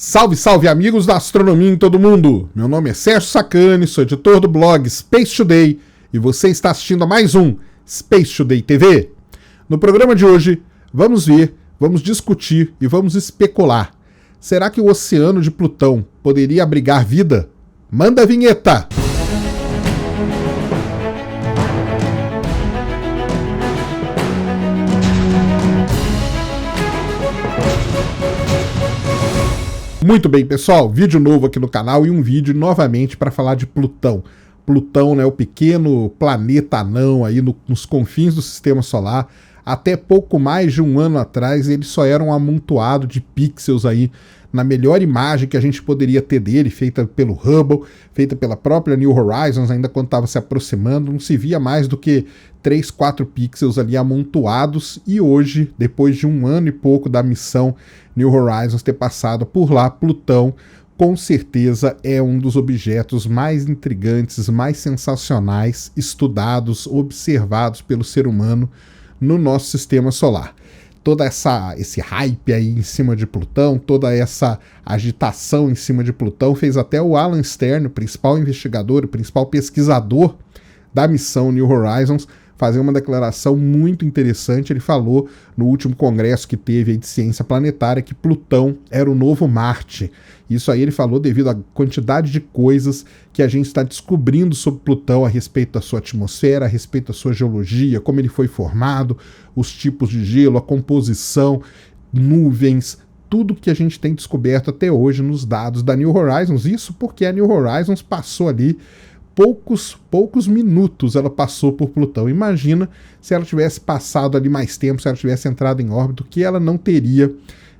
Salve, salve amigos da astronomia em todo mundo! Meu nome é Sérgio Sacani, sou editor do blog Space Today e você está assistindo a mais um Space Today TV. No programa de hoje, vamos ver, vamos discutir e vamos especular. Será que o oceano de Plutão poderia abrigar vida? Manda a vinheta! Muito bem, pessoal, vídeo novo aqui no canal e um vídeo novamente para falar de Plutão. Plutão, né, o pequeno planeta anão aí nos confins do Sistema Solar. Até pouco mais de um ano atrás ele só era um amontoado de pixels aí na melhor imagem que a gente poderia ter dele, feita pelo Hubble, feita pela própria New Horizons, ainda quando estava se aproximando, não se via mais do que 3, 4 pixels ali amontoados, e hoje, depois de um ano e pouco da missão New Horizons ter passado por lá, Plutão com certeza é um dos objetos mais intrigantes, mais sensacionais, estudados, observados pelo ser humano no nosso Sistema Solar. Toda esse hype aí em cima de Plutão, toda essa agitação em cima de Plutão fez até o Alan Stern, o principal investigador, o principal pesquisador da missão New Horizons, fazer uma declaração muito interessante. Ele falou no último congresso que teve aí de ciência planetária que Plutão era o novo Marte. Isso aí ele falou devido à quantidade de coisas que a gente está descobrindo sobre Plutão a respeito da sua atmosfera, a respeito da sua geologia, como ele foi formado, os tipos de gelo, a composição, nuvens, tudo que a gente tem descoberto até hoje nos dados da New Horizons. Isso porque a New Horizons passou ali poucos minutos, ela passou por Plutão. Imagina se ela tivesse passado ali mais tempo, se ela tivesse entrado em órbita, o que ela não teria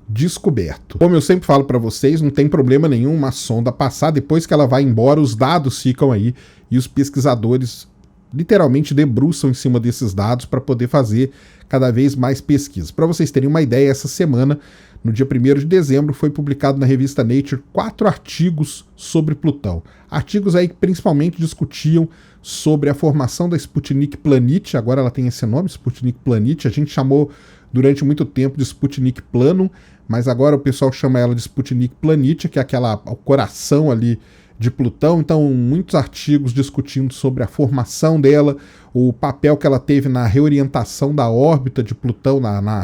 descoberto. Como eu sempre falo para vocês, não tem problema nenhum uma sonda passar, depois que ela vai embora, os dados ficam aí e os pesquisadores literalmente debruçam em cima desses dados para poder fazer cada vez mais pesquisas. Para vocês terem uma ideia, essa semana, no dia 1º de dezembro, foi publicado na revista Nature 4 artigos sobre Plutão. Artigos aí que principalmente discutiam sobre a formação da Sputnik Planet, agora ela tem esse nome, Sputnik Planet, a gente chamou durante muito tempo de Sputnik Planum, mas agora o pessoal chama ela de Sputnik Planet, que é o coração ali de Plutão. Então, muitos artigos discutindo sobre a formação dela, o papel que ela teve na reorientação da órbita de Plutão, na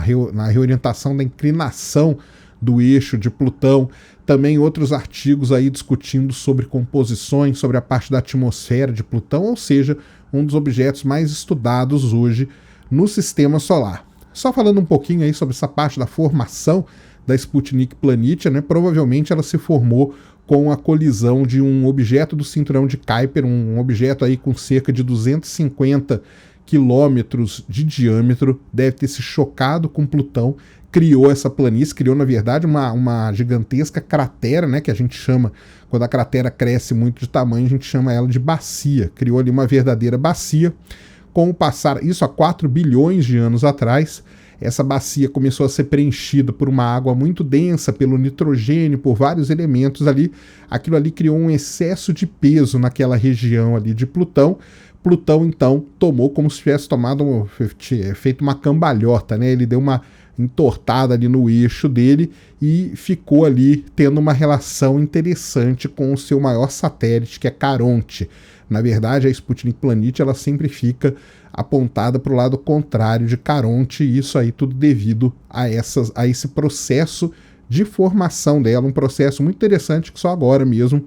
reorientação da inclinação do eixo de Plutão. Também outros artigos aí discutindo sobre composições, sobre a parte da atmosfera de Plutão, ou seja, um dos objetos mais estudados hoje no Sistema Solar. Só falando um pouquinho aí sobre essa parte da formação da Sputnik Planet, né? Provavelmente ela se formou com a colisão de um objeto do cinturão de Kuiper, um objeto aí com cerca de 250 quilômetros de diâmetro, deve ter se chocado com Plutão, criou essa planície, criou na verdade uma gigantesca cratera, né, que a gente chama, quando a cratera cresce muito de tamanho, a gente chama ela de bacia, criou ali uma verdadeira bacia. Com o passar, isso há 4 bilhões de anos atrás, essa bacia começou a ser preenchida por uma água muito densa, pelo nitrogênio, por vários elementos ali. Aquilo ali criou um excesso de peso naquela região ali de Plutão. Plutão, então, tomou como se tivesse feito uma cambalhota, né? Ele deu uma entortada ali no eixo dele e ficou ali tendo uma relação interessante com o seu maior satélite, que é Caronte. Na verdade, a Sputnik Planet ela sempre fica apontada para o lado contrário de Caronte, e isso aí tudo devido a esse processo de formação dela, um processo muito interessante que só agora mesmo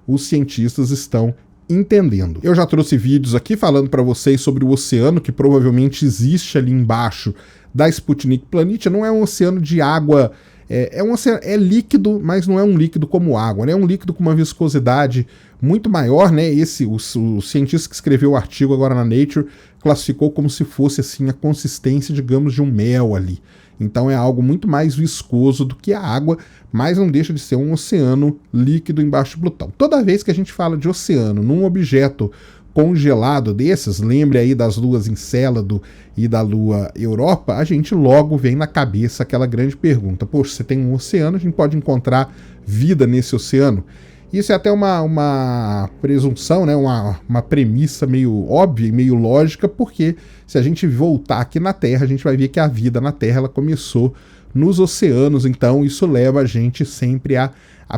os cientistas estão entendendo. Eu já trouxe vídeos aqui falando para vocês sobre o oceano que provavelmente existe ali embaixo da Sputnik Planet. Não é um oceano de água, é líquido, mas não é um líquido como água, né? É um líquido com uma viscosidade muito maior, né? O cientista que escreveu o artigo agora na Nature classificou como se fosse assim a consistência, digamos, de um mel ali. Então é algo muito mais viscoso do que a água, mas não deixa de ser um oceano líquido embaixo de Plutão. Toda vez que a gente fala de oceano num objeto congelado desses, lembre aí das luas Encélado e da lua Europa, a gente logo vem na cabeça aquela grande pergunta: poxa, você tem um oceano, a gente pode encontrar vida nesse oceano? Isso é até uma presunção, né? uma premissa meio óbvia e meio lógica, porque se a gente voltar aqui na Terra, a gente vai ver que a vida na Terra ela começou nos oceanos. Então isso leva a gente sempre a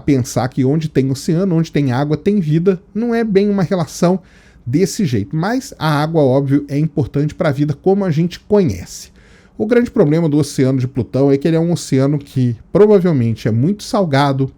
pensar que onde tem oceano, onde tem água, tem vida. Não é bem uma relação desse jeito, mas a água, óbvio, é importante para a vida como a gente conhece. O grande problema do oceano de Plutão é que ele é um oceano que provavelmente é muito salgado,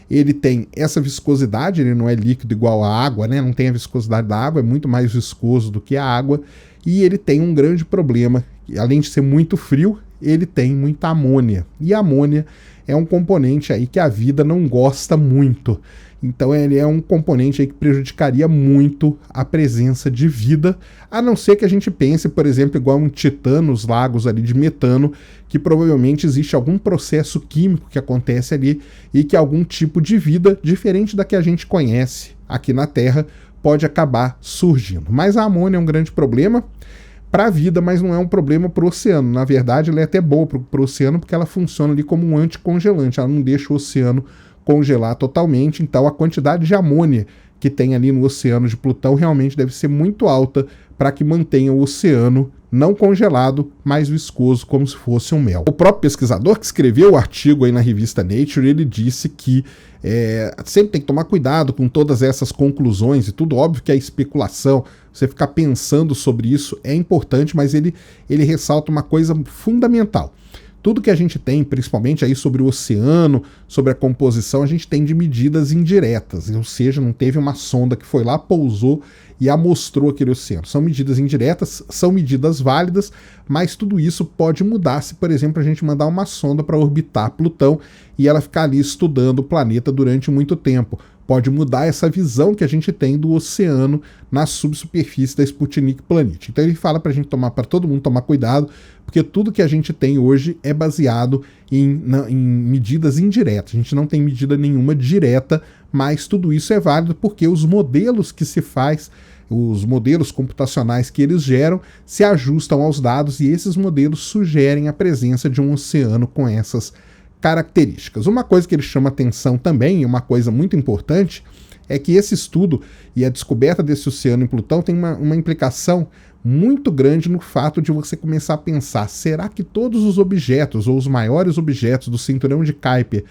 ele tem essa viscosidade, ele não é líquido igual à água, né? Não tem a viscosidade da água, é muito mais viscoso do que a água, e ele tem um grande problema, além de ser muito frio, ele tem muita amônia, e a amônia é um componente aí que a vida não gosta muito. Então ele é um componente aí que prejudicaria muito a presença de vida, a não ser que a gente pense, por exemplo, igual um Titã nos lagos ali de metano, que provavelmente existe algum processo químico que acontece ali e que algum tipo de vida, diferente da que a gente conhece aqui na Terra, pode acabar surgindo. Mas a amônia é um grande problema para a vida, mas não é um problema para o oceano. Na verdade, ela é até boa para o oceano porque ela funciona ali como um anticongelante, ela não deixa o oceano congelar totalmente, então a quantidade de amônia que tem ali no oceano de Plutão realmente deve ser muito alta para que mantenha o oceano não congelado, mas viscoso, como se fosse um mel. O próprio pesquisador que escreveu o artigo aí na revista Nature, ele disse que sempre tem que tomar cuidado com todas essas conclusões e tudo. Óbvio que é especulação, você ficar pensando sobre isso é importante, mas ele ressalta uma coisa fundamental. Tudo que a gente tem, principalmente aí sobre o oceano, sobre a composição, a gente tem de medidas indiretas, ou seja, não teve uma sonda que foi lá, pousou e amostrou aquele oceano. São medidas indiretas, são medidas válidas, mas tudo isso pode mudar se, por exemplo, a gente mandar uma sonda para orbitar Plutão e ela ficar ali estudando o planeta durante muito tempo. Pode mudar essa visão que a gente tem do oceano na subsuperfície da Sputnik Planet. Então ele fala para todo mundo tomar cuidado, porque tudo que a gente tem hoje é baseado em medidas indiretas. A gente não tem medida nenhuma direta, mas tudo isso é válido porque os modelos que se faz, os modelos computacionais que eles geram, se ajustam aos dados e esses modelos sugerem a presença de um oceano com essas características. Uma coisa que ele chama atenção também, e uma coisa muito importante, é que esse estudo e a descoberta desse oceano em Plutão tem uma implicação muito grande no fato de você começar a pensar, será que todos os objetos, ou os maiores objetos do cinturão de Kuiper,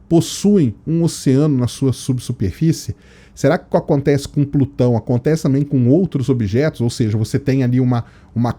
possuem um oceano na sua subsuperfície? Será que o que acontece com Plutão acontece também com outros objetos? Ou seja, você tem ali uma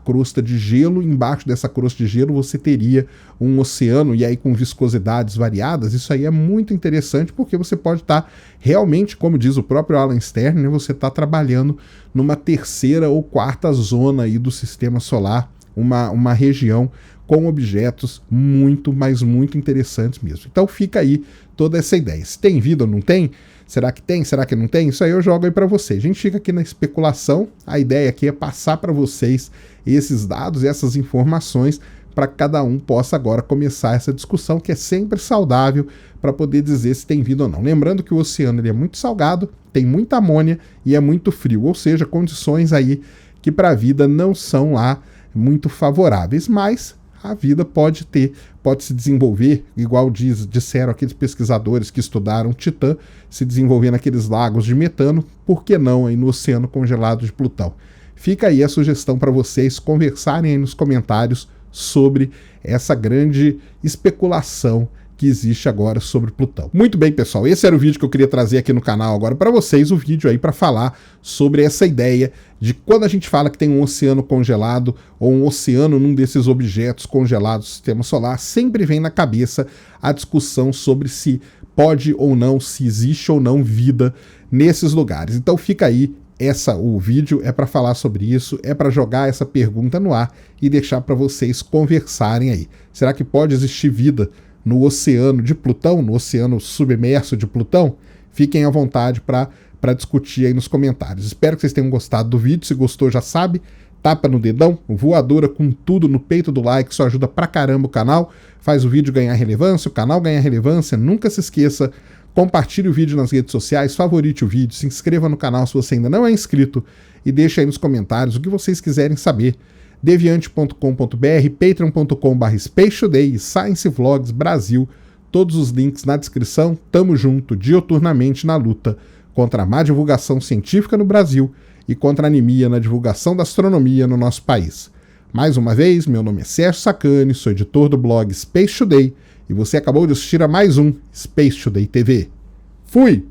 crosta de gelo, embaixo dessa crosta de gelo você teria um oceano, e aí com viscosidades variadas. Isso aí é muito interessante porque você pode estar realmente, como diz o próprio Alan Stern, né, você está trabalhando numa terceira ou quarta zona aí do sistema solar, uma região com objetos muito, mas muito interessantes mesmo. Então fica aí toda essa ideia. Se tem vida ou não tem? Será que tem? Será que não tem? Isso aí eu jogo aí para vocês. A gente fica aqui na especulação. A ideia aqui é passar para vocês esses dados, essas informações, para que cada um possa agora começar essa discussão, que é sempre saudável, para poder dizer se tem vida ou não. Lembrando que o oceano ele é muito salgado, tem muita amônia e é muito frio, ou seja, condições aí que para a vida não são lá muito favoráveis, mas a vida pode se desenvolver, igual disseram aqueles pesquisadores que estudaram Titã, se desenvolver naqueles lagos de metano, por que não aí no oceano congelado de Plutão? Fica aí a sugestão para vocês conversarem aí nos comentários sobre essa grande especulação que existe agora sobre Plutão. Muito bem, pessoal, esse era o vídeo que eu queria trazer aqui no canal agora para vocês, o vídeo aí para falar sobre essa ideia de quando a gente fala que tem um oceano congelado ou um oceano num desses objetos congelados do sistema solar, sempre vem na cabeça a discussão sobre se pode ou não, se existe ou não vida nesses lugares. Então fica aí, o vídeo é para falar sobre isso, é para jogar essa pergunta no ar e deixar para vocês conversarem aí. Será que pode existir vida no oceano de Plutão, no oceano submerso de Plutão? Fiquem à vontade para discutir aí nos comentários. Espero que vocês tenham gostado do vídeo. Se gostou, já sabe, tapa no dedão, voadora com tudo no peito do like, isso ajuda pra caramba o canal, faz o vídeo ganhar relevância, o canal ganhar relevância. Nunca se esqueça, compartilhe o vídeo nas redes sociais, favorite o vídeo, se inscreva no canal se você ainda não é inscrito e deixe aí nos comentários o que vocês quiserem saber. Deviante.com.br, patreon.com/SpaceToday e Science Vlogs Brasil, todos os links na descrição. Tamo junto dioturnamente na luta contra a má divulgação científica no Brasil e contra a anemia na divulgação da astronomia no nosso país. Mais uma vez, meu nome é Sérgio Sacani, sou editor do blog Space Today e você acabou de assistir a mais um Space Today TV. Fui!